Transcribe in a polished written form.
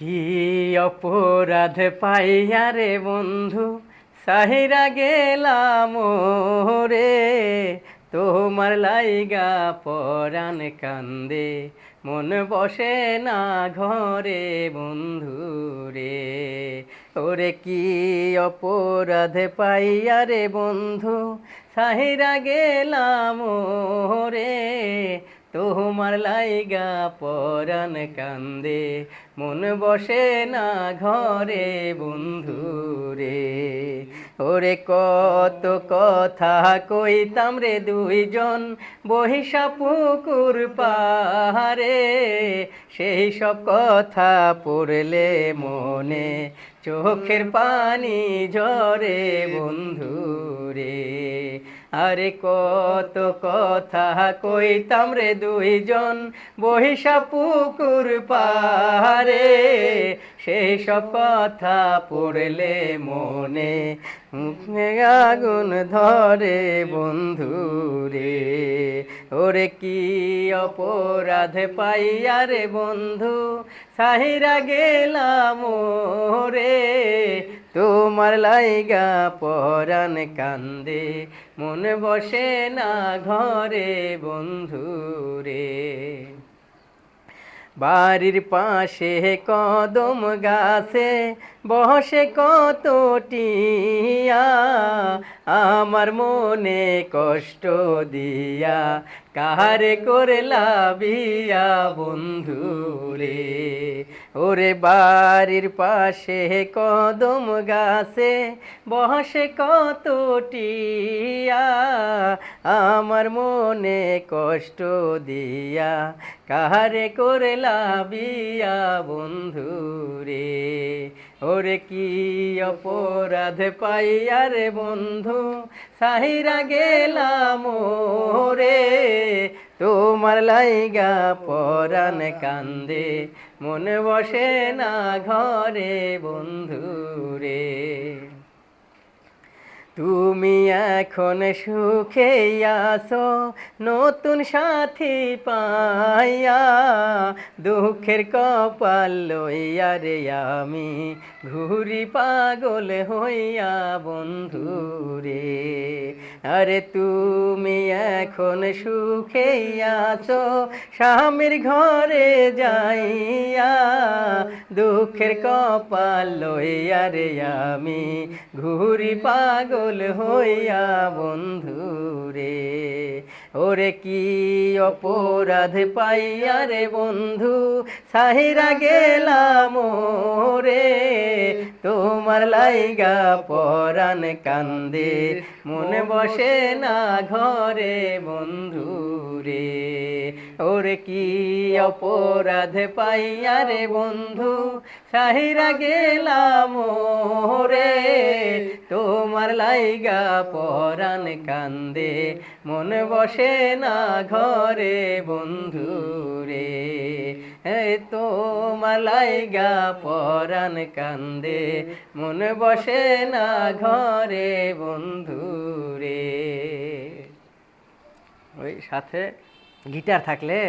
কি অপরাধ পাইয়া রে বন্ধু সাহিরা গেলাম রে, তোমার লাইগা পরাণ কান্দে, মন বসে না ঘরে বন্ধু রে। ওরে কি অপরাধ পাইয়া রে বন্ধু সাহিরা গেলাম রে, তোমার লাইগা পরাণ কান্দে, মন বসে না ঘরে বন্ধু রে। ওরে কত কথা কইতাম রে দুইজন বহিষা পুকুর পাহাড়ে, সেই সব কথা পড়লে মনে চোখের পানি ঝরে বন্ধু রে। আরে কত কথা কইতাম রে দুইজন বহিষা পুকুর পাহাড়ে, সেই সব কথা পড়লে মনে মুখে আগুন ধরে বন্ধু রে। ওরে কি অপরাধ পাইয়া রে বন্ধু সাহিরা গেলাম রে, তোমার লাইগা পরাণ কান্দে, মন বসে না ঘরে বন্ধু রে। বাড়ির পাশে কদম গাছে বসে কত টিয়া, আমার মনে কষ্ট দিয়া কাহারে করলা বিয়া বন্ধু রে। ওরে বাড়ির পাশে কদম গাছে বসে কত টিয়া, আমার মনে কষ্ট দিয়া কাহারে করলা বিয়া বন্ধু রে। ওরে কি অপরাধ পাইয়া রে বন্ধু সাহিরা গেলাম রে, তোমার লাইগা পরাণ কান্দে, মন বসে না ঘরে বন্ধু রে। তুমি এখন সুখে আছো নতুন সাথী পাইয়া, দুঃখের কপাল লইয়া রে আমি ঘুরি পাগল হইয়া বন্ধু রে। আরে তুমি এখন সুখে আছো স্বামীর ঘরে যাইয়া, দুঃখের কপাল লইয়া রে আমি ঘুরি পাগল হইয়া বন্ধু রে। ওরে কি অপরাধ পাইয়া রে বন্ধু সাহিরা গেলাম রে, তোমার লাইগা পরাণ কান্দে, মন বসে না ঘরে বন্ধু রে। ওরে কি অপরাধ পাইয়া রে বন্ধু সাহিরা গেলাম রে, তোমার লাইগা পরাণ কান্দে, মন বসে না ঘরে বন্ধু রে। তোমার লাইগা পরাণ কান্দে, মন বসে না ঘরে বন্ধু রে। ওই সাথে গিটার থাকলে